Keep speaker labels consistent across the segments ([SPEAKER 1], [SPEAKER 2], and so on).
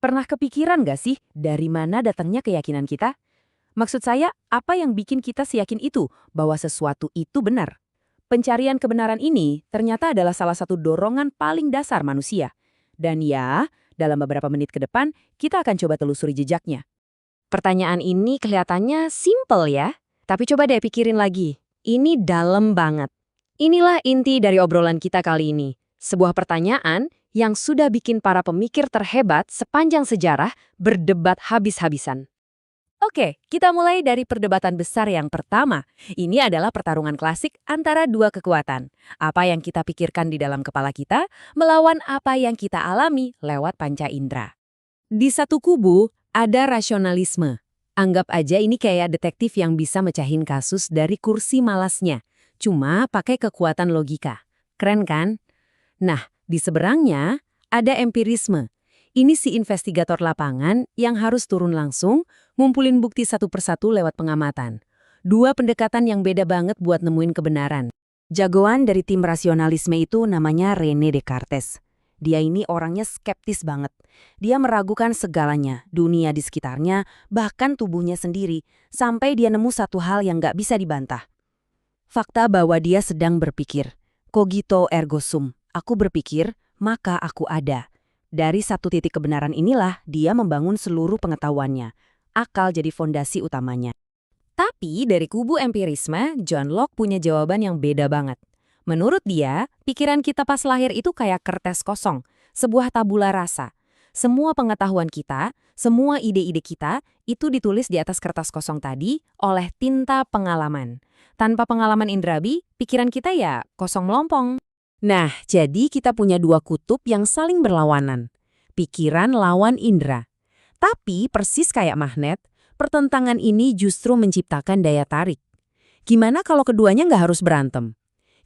[SPEAKER 1] Pernah kepikiran gak sih dari mana datangnya keyakinan kita? Maksud saya, apa yang bikin kita seyakin itu bahwa sesuatu itu benar? Pencarian kebenaran ini ternyata adalah salah satu dorongan paling dasar manusia. Dan ya, dalam beberapa menit ke depan, kita akan coba telusuri jejaknya.
[SPEAKER 2] Pertanyaan ini kelihatannya simple ya, tapi coba deh pikirin lagi. Ini dalam banget. Inilah inti dari obrolan kita kali ini. Sebuah pertanyaan yang sudah bikin para pemikir terhebat sepanjang sejarah berdebat habis-habisan.
[SPEAKER 1] Oke, kita mulai dari perdebatan besar yang pertama. Ini adalah pertarungan klasik antara dua kekuatan. Apa yang kita pikirkan di dalam kepala kita melawan apa yang kita alami lewat panca indera. Di satu kubu ada rasionalisme. Anggap aja ini kayak detektif yang bisa mecahin kasus dari kursi malasnya. Cuma pakai kekuatan logika. Keren kan? Nah, di seberangnya ada empirisme. Ini si investigator lapangan yang harus turun langsung, ngumpulin bukti satu persatu lewat pengamatan. Dua pendekatan yang beda banget buat nemuin kebenaran. Jagoan dari tim rasionalisme itu namanya René Descartes. Dia ini orangnya skeptis banget. Dia meragukan segalanya, dunia di sekitarnya, bahkan tubuhnya sendiri, sampai dia nemu satu hal yang nggak bisa dibantah. Fakta bahwa dia sedang berpikir. Cogito ergo sum. Aku berpikir, maka aku ada. Dari satu titik kebenaran inilah dia membangun seluruh pengetahuannya. Akal jadi fondasi utamanya. Tapi dari kubu empirisme, John Locke punya jawaban yang beda banget. Menurut dia, pikiran kita pas lahir itu kayak kertas kosong, sebuah tabula rasa. Semua pengetahuan kita, semua ide-ide kita, itu ditulis di atas kertas kosong tadi oleh tinta pengalaman. Tanpa pengalaman indrabi, pikiran kita ya kosong melompong. Nah, jadi kita punya dua kutub yang saling berlawanan. Pikiran lawan indera. Tapi persis kayak magnet, pertentangan ini justru menciptakan daya tarik. Gimana kalau keduanya nggak harus berantem?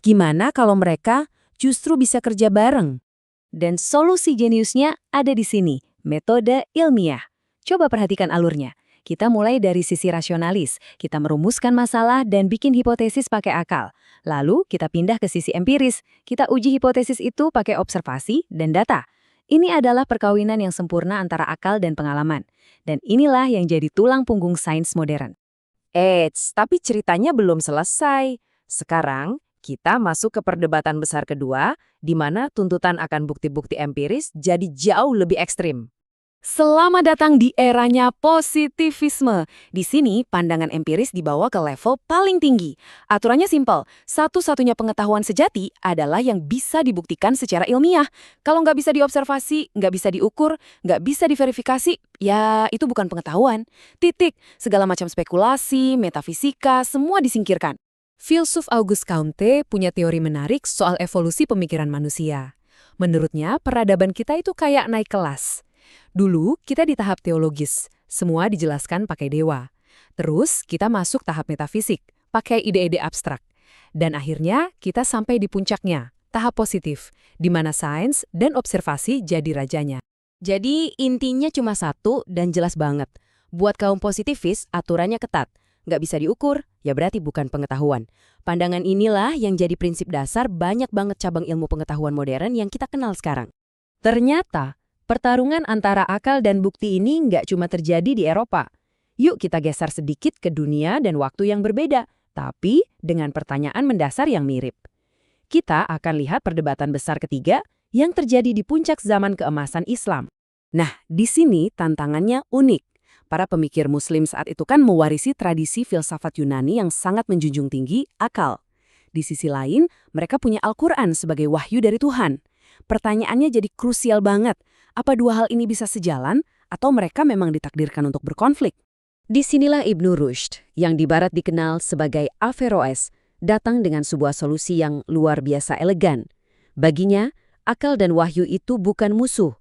[SPEAKER 1] Gimana kalau mereka justru bisa kerja bareng? Dan solusi jeniusnya ada di sini, metode ilmiah. Coba perhatikan alurnya. Kita mulai dari sisi rasionalis, kita merumuskan masalah dan bikin hipotesis pakai akal. Lalu kita pindah ke sisi empiris, kita uji hipotesis itu pakai observasi dan data. Ini adalah perkawinan yang sempurna antara akal dan pengalaman. Dan inilah yang jadi tulang punggung sains modern. Tapi ceritanya belum selesai. Sekarang, kita masuk ke perdebatan besar kedua, di mana tuntutan akan bukti-bukti empiris jadi jauh lebih ekstrim. Selamat datang di eranya positivisme. Di sini, pandangan empiris dibawa ke level paling tinggi. Aturannya simpel, satu-satunya pengetahuan sejati adalah yang bisa dibuktikan secara ilmiah. Kalau nggak bisa diobservasi, nggak bisa diukur, nggak bisa diverifikasi, ya itu bukan pengetahuan. Titik, segala macam spekulasi, metafisika, semua disingkirkan. Filsuf Auguste Comte punya teori menarik soal evolusi pemikiran manusia. Menurutnya, peradaban kita itu kayak naik kelas. Dulu, kita di tahap teologis, semua dijelaskan pakai dewa. Terus, kita masuk tahap metafisik, pakai ide-ide abstrak. Dan akhirnya, kita sampai di puncaknya, tahap positif, di mana sains dan observasi jadi rajanya. Jadi, intinya cuma satu dan jelas banget. Buat kaum positivis, aturannya ketat. Nggak bisa diukur, ya berarti bukan pengetahuan. Pandangan inilah yang jadi prinsip dasar banyak banget cabang ilmu pengetahuan modern yang kita kenal sekarang. Ternyata, pertarungan antara akal dan bukti ini nggak cuma terjadi di Eropa. Yuk kita geser sedikit ke dunia dan waktu yang berbeda, tapi dengan pertanyaan mendasar yang mirip. Kita akan lihat perdebatan besar ketiga yang terjadi di puncak zaman keemasan Islam. Nah, di sini tantangannya unik. Para pemikir Muslim saat itu kan mewarisi tradisi filsafat Yunani yang sangat menjunjung tinggi akal. Di sisi lain, mereka punya Al-Quran sebagai wahyu dari Tuhan. Pertanyaannya jadi krusial banget. Apa dua hal ini bisa sejalan, atau mereka memang ditakdirkan untuk berkonflik? Disinilah Ibnu Rushd, yang di Barat dikenal sebagai Averroes, datang dengan sebuah solusi yang luar biasa elegan. Baginya, akal dan wahyu itu bukan musuh.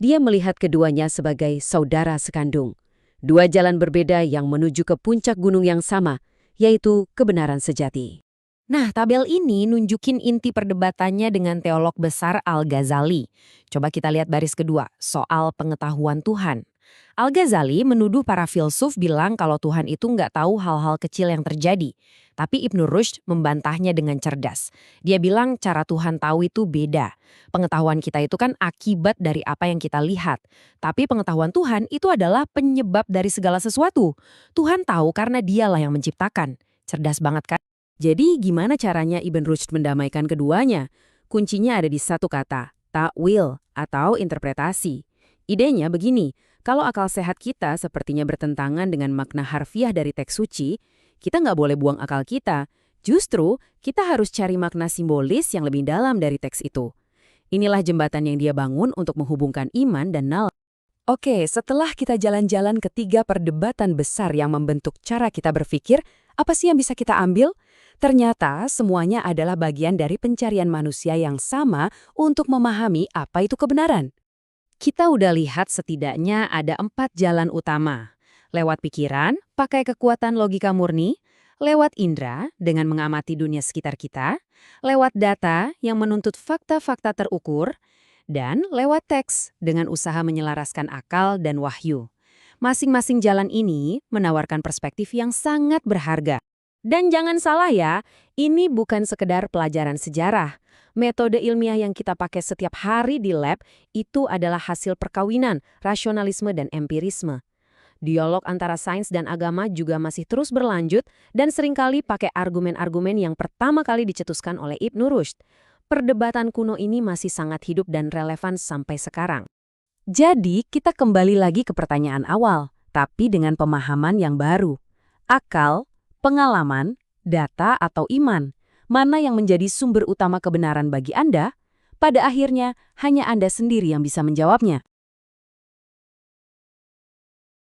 [SPEAKER 1] Dia melihat keduanya sebagai saudara sekandung. Dua jalan berbeda yang menuju ke puncak gunung yang sama, yaitu kebenaran sejati. Nah, tabel ini nunjukin inti perdebatannya dengan teolog besar Al-Ghazali. Coba kita lihat baris kedua, soal pengetahuan Tuhan. Al-Ghazali menuduh para filsuf bilang kalau Tuhan itu nggak tahu hal-hal kecil yang terjadi. Tapi Ibnu Rushd membantahnya dengan cerdas. Dia bilang cara Tuhan tahu itu beda. Pengetahuan kita itu kan akibat dari apa yang kita lihat. Tapi pengetahuan Tuhan itu adalah penyebab dari segala sesuatu. Tuhan tahu karena dialah yang menciptakan. Cerdas banget kan? Jadi gimana caranya Ibn Rushd mendamaikan keduanya? Kuncinya ada di satu kata, takwil atau interpretasi. Idenya begini, kalau akal sehat kita sepertinya bertentangan dengan makna harfiah dari teks suci, kita nggak boleh buang akal kita. Justru, kita harus cari makna simbolis yang lebih dalam dari teks itu. Inilah jembatan yang dia bangun untuk menghubungkan iman dan nalar. Oke, setelah kita jalan-jalan ke 3 perdebatan besar yang membentuk cara kita berpikir, apa sih yang bisa kita ambil? Ternyata semuanya adalah bagian dari pencarian manusia yang sama untuk memahami apa itu kebenaran. Kita udah lihat setidaknya ada 4 jalan utama. Lewat pikiran, pakai kekuatan logika murni, lewat indera dengan mengamati dunia sekitar kita, lewat data yang menuntut fakta-fakta terukur, dan lewat teks dengan usaha menyelaraskan akal dan wahyu. Masing-masing jalan ini menawarkan perspektif yang sangat berharga. Dan jangan salah ya, ini bukan sekedar pelajaran sejarah. Metode ilmiah yang kita pakai setiap hari di lab itu adalah hasil perkawinan, rasionalisme, dan empirisme. Dialog antara sains dan agama juga masih terus berlanjut dan seringkali pakai argumen-argumen yang pertama kali dicetuskan oleh Ibnu Rushd. Perdebatan kuno ini masih sangat hidup dan relevan sampai sekarang. Jadi, kita kembali lagi ke pertanyaan awal, tapi dengan pemahaman yang baru. Akal, pengalaman, data, atau iman, mana yang menjadi sumber utama kebenaran bagi Anda? Pada akhirnya, hanya Anda sendiri yang bisa menjawabnya.